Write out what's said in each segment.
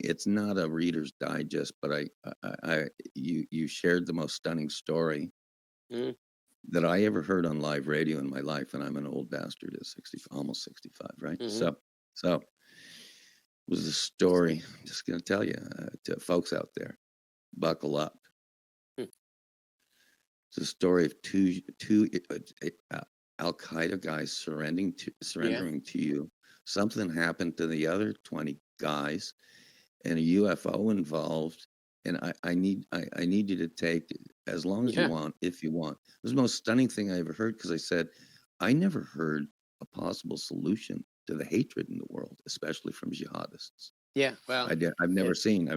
it's not a Reader's Digest, but you shared the most stunning story Mm. that I ever heard on live radio in my life, and I'm an old bastard at 60, almost 65, right? Mm-hmm. So it was a story. I'm just going to tell you, to folks out there, buckle up. Mm. It's a story of two Al Qaeda guys surrendering to you. Something happened to the other 20 guys, and a UFO involved. And I need you to take as long as you want, if you want. It was the most stunning thing I ever heard, because I said, I never heard a possible solution to the hatred in the world, especially from jihadists. Yeah, well, I've never seen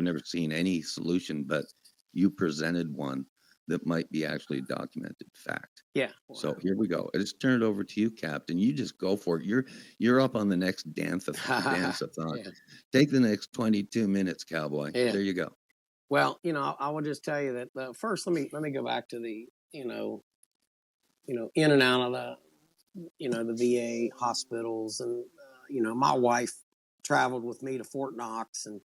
any solution, but you presented one that might be actually a documented fact. yeah. So here we go. I just turn it over to you, Captain. You just go for it. You're up on the next dance-a-thon. Yeah. Take the next 22 minutes, cowboy. Yeah. There you go. Well, I will just tell you that first. Let me go back to the in and out of the VA hospitals, and my wife traveled with me to Fort Knox, and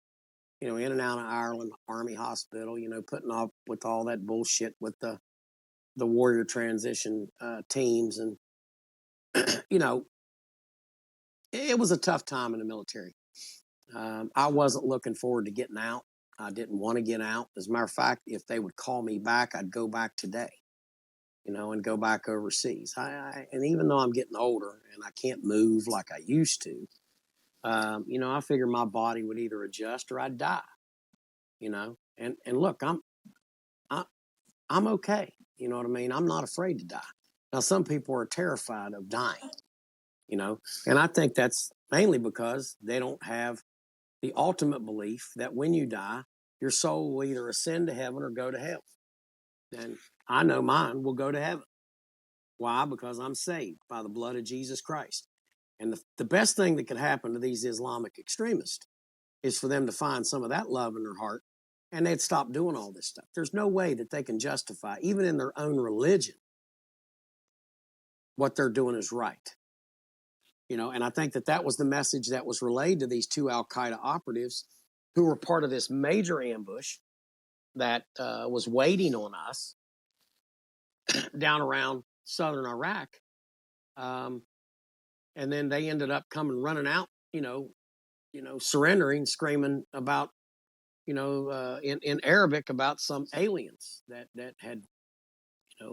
in and out of Ireland Army Hospital. Putting up with all that bullshit with the warrior transition teams, and it was a tough time in the military. I wasn't looking forward to getting out. I didn't want to get out. As a matter of fact, if they would call me back, I'd go back today, and go back overseas. And even though I'm getting older and I can't move like I used to, I figure my body would either adjust or I'd die. And look, I'm okay. You know what I mean? I'm not afraid to die. Now, some people are terrified of dying, and I think that's mainly because they don't have the ultimate belief that when you die, your soul will either ascend to heaven or go to hell. And I know mine will go to heaven. Why? Because I'm saved by the blood of Jesus Christ. And the best thing that could happen to these Islamic extremists is for them to find some of that love in their heart, and they'd stop doing all this stuff. There's no way that they can justify, even in their own religion, what they're doing is right. And I think that was the message that was relayed to these two Al Qaeda operatives who were part of this major ambush that was waiting on us down around southern Iraq. And then they ended up coming running out, surrendering, screaming about, in Arabic about some aliens that had,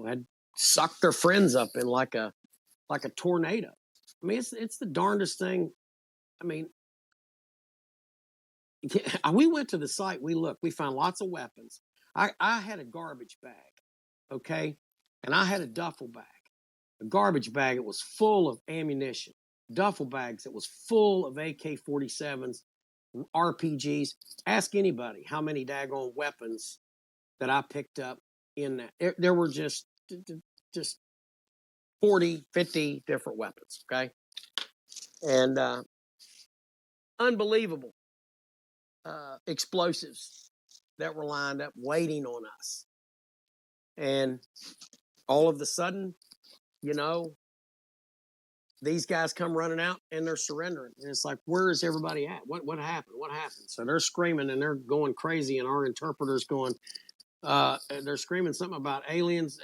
had sucked their friends up in like a tornado. I mean, it's the darndest thing. I mean, we went to the site. We looked. We found lots of weapons. I had a garbage bag, okay, and I had a duffel bag. A garbage bag. It was full of ammunition. Duffel bags. It was full of AK-47s, RPGs. Ask anybody how many daggone weapons that I picked up in that. There were just 40, 50 different weapons, okay? And unbelievable explosives that were lined up waiting on us. And all of a sudden, these guys come running out and they're surrendering. And it's like, where is everybody at? What happened? What happened? So they're screaming and they're going crazy, and our interpreter's going, they're screaming something about aliens.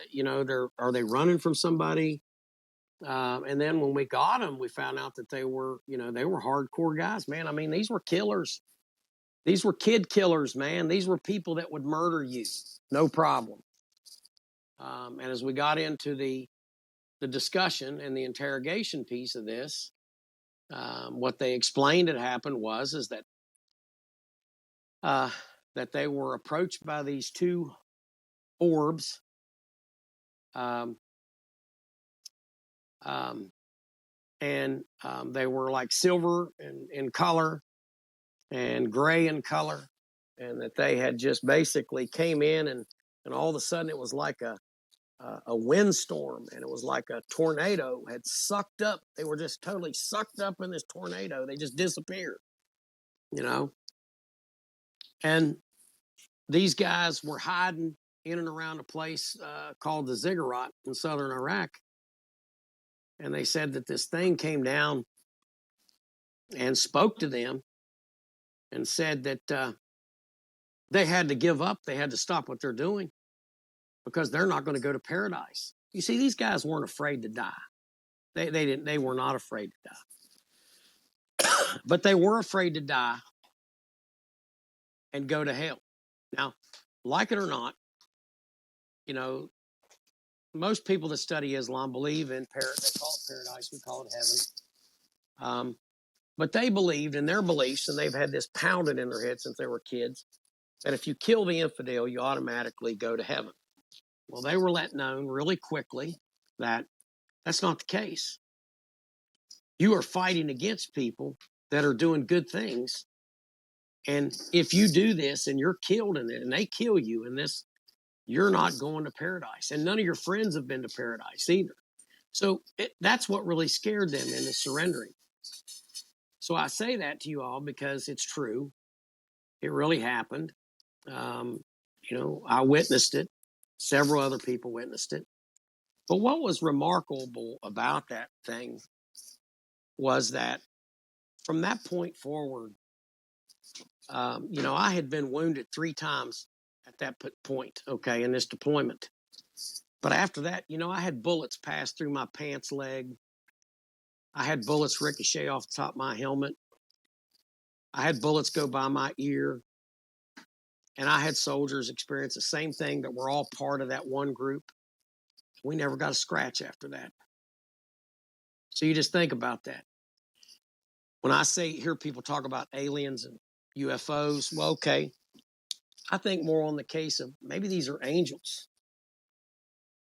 Are they running from somebody? And then when we got them, we found out that they were hardcore guys, man. I mean, these were killers. These were kid killers, man. These were people that would murder you, no problem. And as we got into the discussion and the interrogation piece of this, what they explained had happened is that they were approached by these two orbs, and they were like silver in color and gray in color, and that they had just basically came in, and all of a sudden it was like a windstorm, and it was like a tornado had sucked up. They were just totally sucked up in this tornado. They just disappeared, And these guys were hiding in and around a place called the Ziggurat in southern Iraq. And they said that this thing came down and spoke to them and said that they had to give up. They had to stop what they're doing because they're not going to go to paradise. You see, these guys weren't afraid to die. They were not afraid to die. But they were afraid to die and go to hell. Now, like it or not, you know, most people that study Islam believe in they call it paradise, we call it heaven. But they believed in their beliefs, and they've had this pounded in their head since they were kids, that if you kill the infidel, you automatically go to heaven. Well, they were let known really quickly that that's not the case. You are fighting against people that are doing good things. And if you do this and you're killed in it and they kill you in this, you're not going to paradise. And none of your friends have been to paradise either. So that's what really scared them into surrendering. So I say that to you all because it's true. It really happened. I witnessed it. Several other people witnessed it. But what was remarkable about that thing was that from that point forward, I had been wounded 3 times at that point, okay, in this deployment. But after that, I had bullets pass through my pants leg. I had bullets ricochet off the top of my helmet. I had bullets go by my ear. And I had soldiers experience the same thing that were all part of that one group. We never got a scratch after that. So you just think about that. When I hear people talk about aliens and UFOs, well, okay, I think more on the case of maybe these are angels.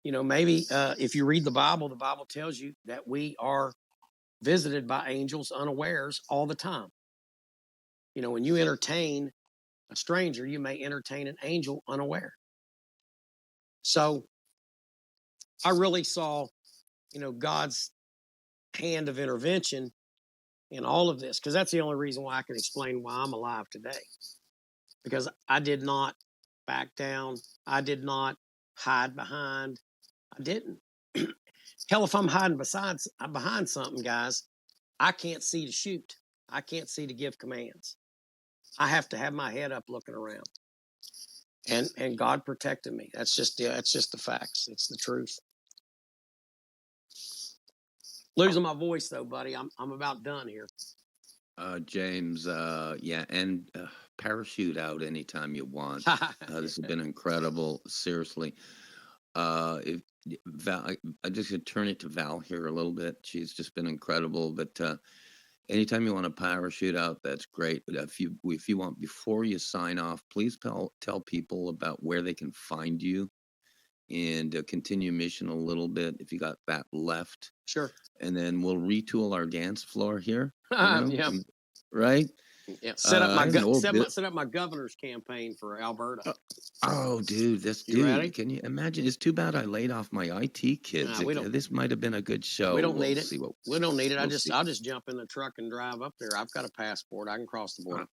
Maybe if you read the Bible tells you that we are visited by angels unawares all the time. When you entertain a stranger, you may entertain an angel unaware. So I really saw, God's hand of intervention in all of this, because that's the only reason why I can explain why I'm alive today. Because I did not back down. I did not hide behind. I didn't. Hell, if I'm hiding behind something, guys, I can't see to shoot. I can't see to give commands. I have to have my head up looking around. And God protected me. That's just the facts. It's the truth. Losing my voice though, buddy. I'm about done here. James, and parachute out anytime you want. This has been incredible. Seriously. If Val, I just gonna turn it to Val here a little bit. She's just been incredible. But anytime you want to parachute out, that's great. But if you want, before you sign off, please tell people about where they can find you and continue mission a little bit if you got that left. Sure. And then we'll retool our dance floor here. Yeah. Right. Yeah. Set up my governor's campaign for Alberta. Oh, dude, ready? Can you imagine? It's too bad I laid off my IT kids. This might have been a good show. We don't need it. We don't need it. I'll just jump in the truck and drive up there. I've got a passport. I can cross the border.